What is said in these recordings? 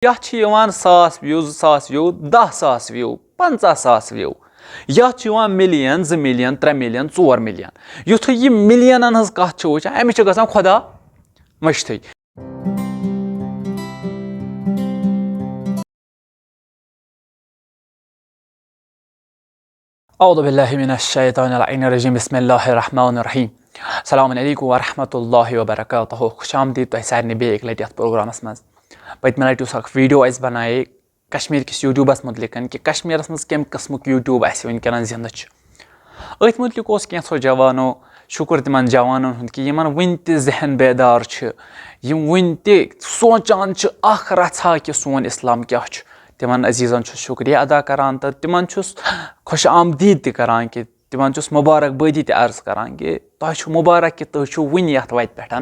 यह 1,000 view 2,000 view 10,000 view 50,000 view यह million 2 million 3 million 4 million युथु यह मिलियनन हज कथ वुचान अमिस गसान खुदा मश्तै। औज़ु बिल्लाहि मिनश शैतानिर रजीम बिस्मिल्लाहिर रहमानिर रहीम। अस्सलामु अलैकुम व रहमतुल्लाहि व बरकातुहू। खुशामदीद तोह सारने बे एक लटि प्रोग्रामस मज। पतमे लटि उस वीडियो अस बनाए कश्मीर किस यूट्यूबस मुतलिक कि कश्मीरस मज कम किस्मुक यूट्यूब अस वनकन जिंद अथ मुतलिक ओस कैंसो जवानो शुक्र तिमन जवानन हुंद कि यमन वन त जहन बेदार यम वन त सोचान अख रछा कि सोन इस्लाम क्या तिमन अजीजन शुक्रिया अदा करान तो तिमन खुश आमदीद त करान कि तिमन मुबारकबादी त अर्ज करान कि तुह मुबारक कि तुह वन यथ वत पे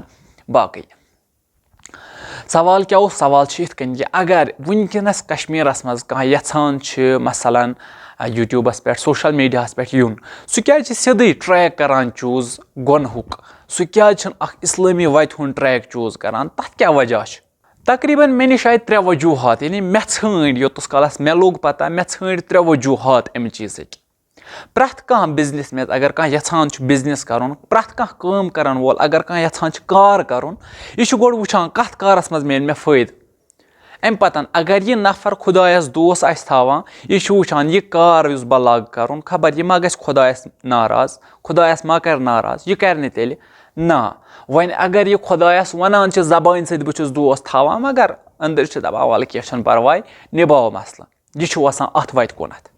बाकी सवाल क्या सवाल इथ कन कि अगर वनकनस कश्मीरस मज कह यछान मसलन यूट्यूबस पे सोशल मीडियास पे यून सह क्या सीधे ट्रैक करान चूज गुनहुक सह क्या इस्लामी वत हुंद ट्रैक चूज करान तथ क्या वजह तकरीबन मे निश आए 3 वजूहत यानी मे षंड योतस कालस मे लोग पता मे षंड 3 वजूहत अमि चीज़ प्रथ कह बिजनेस में अगर कह यछान बिजनेस कर प्रथ कह काम करन वोल अगर कह यछान कार कर यह गोड़ वुचान कथ कारस मज मेल मे फायद अम पतन अगर यह नफर खुदायस दोस आस थावान यह वुचान यह कार युस बह लाग कर खबर यह मा गस खुदायस नाराज खुदायस मा कर नाराज यह कर तेल ना वन अगर यह खुदायस वनान जबान सत बहुस दोस थावान मगर अंदर दपा वल कह परवाय निभाव मसल यह वसान अथ वत कुनथ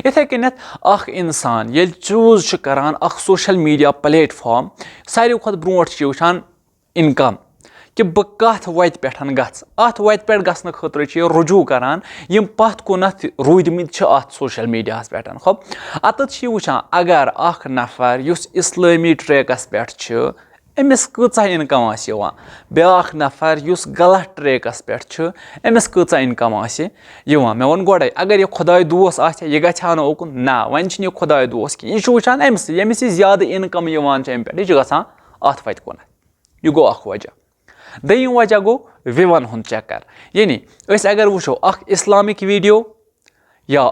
इथे कनथ इंसान ये चूज करान सोशल मीडिया प्लेटफॉर्म सारे खुद ब्रोट वुचान इनकम कि बह कथ वत पे गथ अथ वत पे गसन खतर रुजू करान यम पथ कुनथ रूदमित अथ सोशल मीडिया पे अतत वुचान अगर नफर युस इस्लामी ट्रैकस पे अमिस कचा इनकम आसि ब्याख नफर युस गलत ट्रैकस पे अमिस कचा इनकम आसि मे वोन गोड़े अगर यह खुदाय दोस आ यह गहा ना ओकुन ना वन यह खुदाय दोस कि यह वुचान अमिस यमिस ज्यादा इनकम अमि पे यह गसान अथ वत कुन यह गो वजह। दोयम वजह गो विवन हुंद चक्कर यानी अगर वुचो इस्लामिक वीडियो या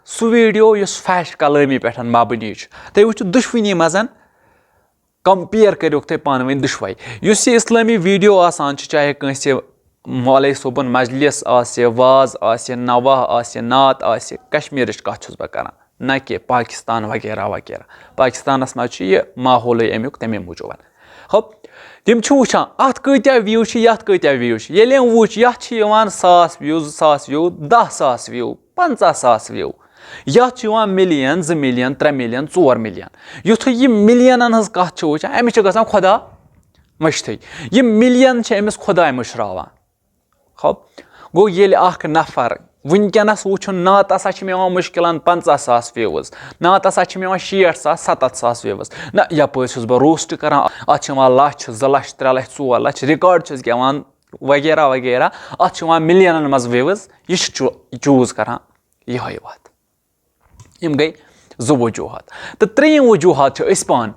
सह वीडियो युस फैश कलामी पे मबनी तुम वुचो दुश्वनी मजन कंपेयर करो तुम पान वन दुश्वाई युस यह इस्लामी वीडियो आसान चाहे कंसे मौलवी सोबन मजलिस आसे वाज आसे नवाह आसे नात आसे कश्मीर कथ छुस बह करान ना कि पाकिस्तान वगैरह वगैरह पाकिस्तानस मज यह माहौल अमुक तमे मूजूब तम वुचान अत कत्या व्यू यथ कत्या व्यू ये वुच यह 1,000 व्यू 2,000 व्यू 10,000 व्यू 50,000 व्यू यह मिलियन 2 मिलियन 3 मिलियन 4 मिलियन युथु यह मिलियनन हज कथ वुचान अमिस गसान खुदा मश्तै यह मिलियन अमिस खुदा मुशरावान गो ये नफर वनकनस वुचुन ना तसा मुश्किलान 50,000 व्यूज ना तसा 60,000 70,000 व्यूज ना यपर बह रोस्ट करान अत 1 लाख 2 लाख 3 लाख 4 लाख रिकॉर्ड गेवान वगैरह वगैरह अत मिलियनन मज व्यूज यह चूज करान यह वत यम गई 2 वजूहत तो 3 वजूहत पान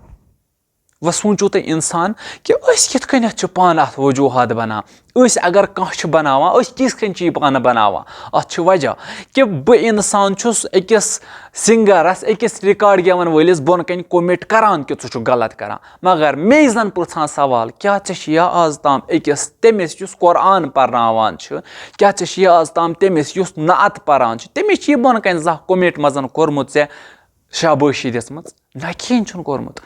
व सोचो तुम इंसान कि कित कन पान अत वजूहत बना अगर कह बनावान किस कन पान बनावान अत वजह कि बह इंसान अकिस सिंगरस अकिस रिकॉर्ड गेवन वलिस बोन कन कमिट करान कि छु गलत करान मगर मे जन पुछान सवाल क्या यह आज ताम अकिस तमिस युस कुरान परनावान क्या यह आज ताम तमिस युस नात परान तमिस बोन कन जह कमिट मजन कोरमुत ऐ शाबाशी दिसमत ना कहें कोरमुत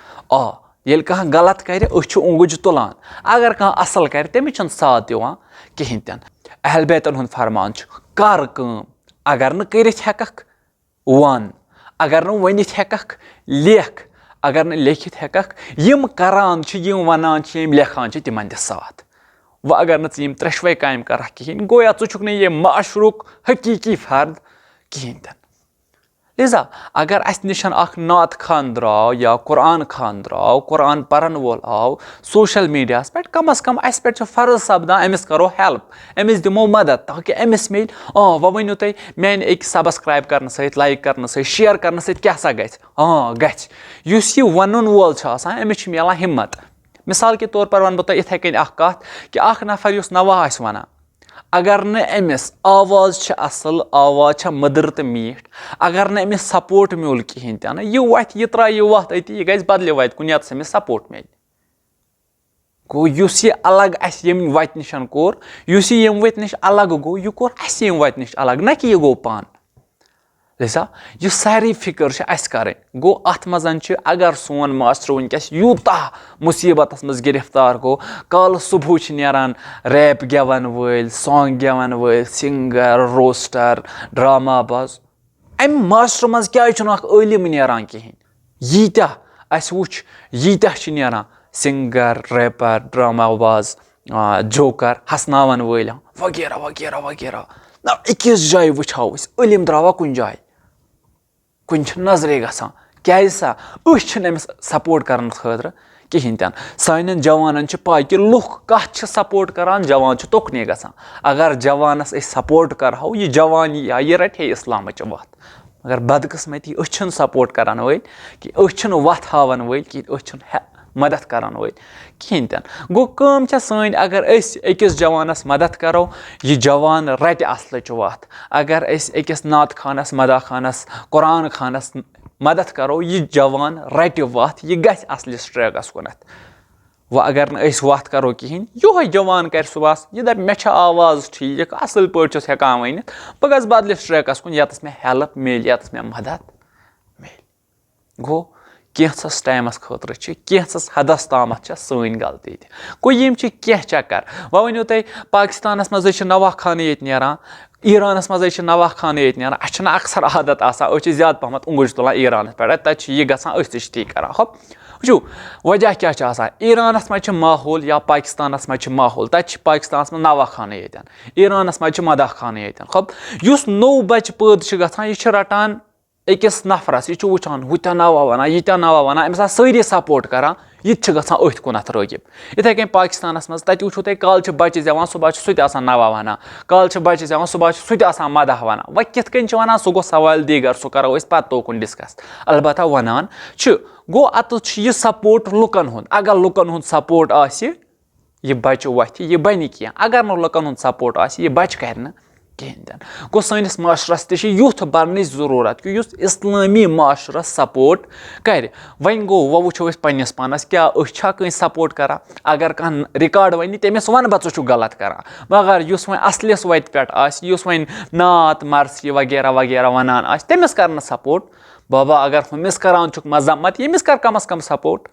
ये कह गलत कर उंगुज तुलान अगर कह असल कर तमिस साथ दिवान कहें तन अहल बैतन हुंद फरमान कर काम अगर न करित हेकख वन अगर न वनित हेकख लेख अगर न लेखित हेकख यम करान यम वनान यम लेखान तिमन दि साथ व अगर न यम 3 काम कर कहें गोया चुक ये माशरुक हकीकी फर्द कहें तन लिजा अगर अस निशन नात खान द्राव या कुरान खान द्राव कुरान परन वोल आव सोशल मीडिया पे कम अज कम अस पे फर्ज सपदान अमिस करो हेल्प अमिस दिमो मदद ताकि अमिस मिल व वनु तुम मान एक सब्सक्राइब कर सत लाइक कर सत शेयर कर सत क्या सा गुस यह वन वोल अमिस मिलान हिम्मत मिसाल के तौर पर वन बह इथे कन कथ कि नफर नवाह वन अगर न अमिस आवाज़ छ असल आवाज़ छ मदर तो मीठ अगर न अमिस सपोर्ट मिल कहें तन यह वत यह त्रा यह वत अति यह गई बदल वत कुन अमिस सपोर्ट मिल गो युस यह अलग यम वत निश कोर युस यम वत निश अलग गो यह कोर अस यम वत निश अलग न कि यह गो पान लिसा यह सारी फिक्र कर गो अत मजन अगर सोन मास्टर वनकस यूता मुसीबत मज गिरफ्तार गो कल सुबह नारान रैप गेवन वल सॉन्ग गेवन वल सिंगर रोस्टर ड्रामा बाज अम मास्टर मज क्या इलम नारान कहें यीत्या अस वुच यीत्या नारान सिंगर रैपर ड्रामा बाज जोकर हसनावन वल वगैरह वगैरह वगैरह ना अकिस जाय वो इलम द्रावा कुन जाय कुन नजरे गसान क्या अमिस सपोर्ट कर खतर कहें तन सान जवान पाई कि लुख कत सपोर्ट करान जवान तोकने गसान अगर जवानस सपोर्ट करहो यह जवान यह रटे इस्लाम वत मगर बदकिस्मती सपोर्ट करान वल कि वत हावन वल कि मदद करान वल कहें तन गो कम सान अगर अकिस जवानस मदद करो यह जवान रट असल वत अगर अकिस नात खानस मदा खानस कुरान खानस मदद करो यह जवान रट वत यह गस असलिस ट्रैकस कुनत व अगर न वत करो कहें यो जवान कर सुबह यह दप मे आवाज़ ठीक असल पे हेकान वन बह गस बदलिस ट्रैकस कुन यतस मे हेल्प मिल यतस मे मदद मिल गो कैंसस टाइमस खतर कैंसस हदस ताम सन गलती गो यम कह चक्कर वह वनो तुम पाकिस्तानस मज नवा खान ये नारान ईरानस मज नवा खान ये नारान अस अक्सर आदत आसान ज्यादा पहम उंगुज तुलान ईरान पे तक यह गसान ती करान हो वो वजह क्या ईरानस मज माहौल या पाकिस्तानस मज माहौल तक पाकिस्तानस मज नवा खान ये ईरानस मज मदा खान ये खब उस नो बच्चे पैद गसान यह रटान अकिस नफरस यह वुचान हूत्या नवा वन यीत्या नवा वन अमिस सारी सपोर्ट करान यह गसान अथ कुनत रगिब इथे कन पाकिस्तानस मज तक वो तुम कल बच्चे जवान सुबह सह नवा वन कल बच्चे जवान सुबह सह मदह वन वह कित वन सह गो सवाल दीगर सह करो पत तोकुन डिस्कस अलबत्त वनान गो अत यह सपोर्ट लुकन हुंद अगर लुकन हुंद सपोर्ट आसि यह बच्चे वथ यह बन कह अगर न लुकन हुंद सपोर्ट आसि यह बच्चे कर कहें तन गो सैनिस माशरस तुथ बन जरूरत कि इस्लामी माशरस सपोर्ट कर वन गो वह वो पन्नस पानस क्या कहीं सपोर्ट करा अगर कह रिकॉर्ड वन तमिस वन बह छु गलत करा मगर वो असलिस वत पे वन नात मरसी वगैरह वगैरह वनान तमिस कर सपोर्ट बाबा अगर हमिस करान मजम्मत यमिस कर कम अज कम सपोर्ट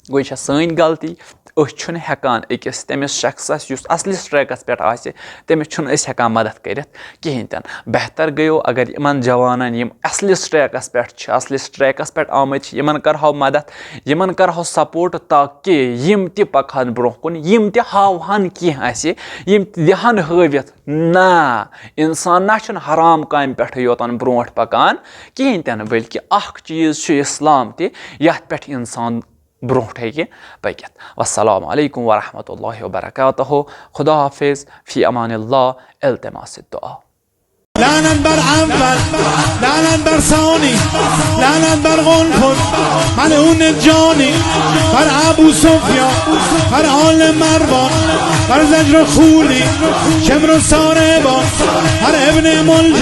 गो यह सन गलती हेकान अकिस तमिस शख्सस असलिस ट्रैकस पे तमिस हेकान मदद कर कहें तन बेहतर गयो अगर इन जवान यम असलिस ट्रैकस पे असलिस ट्रैकस पे आमत यमन करहो मदद यमन करहो सपोर्ट ताकि यम त पकान ब्रोह कुन यम त हावहन कह यम दिहन हवित ना इंसान ना हराम काम पे योतन ब्रोह पकान कहें तन बल्कि अख चीज इस्लाम त यथ पे इंसान ब्रोह हे पकित वस्सलामु अलैकुम वरहमतुल्लाहि वबरकातुहु खुदा हाफिज फी अमानिल्लाह इल्तिमास दुआ لعنت بر عنبر لعنت بر ثانی لعنت بر غلفر ملعون جانی بر ابو سفیان بر آل مروان بر زجر خولی شمر و ساربان بر ابن ملجم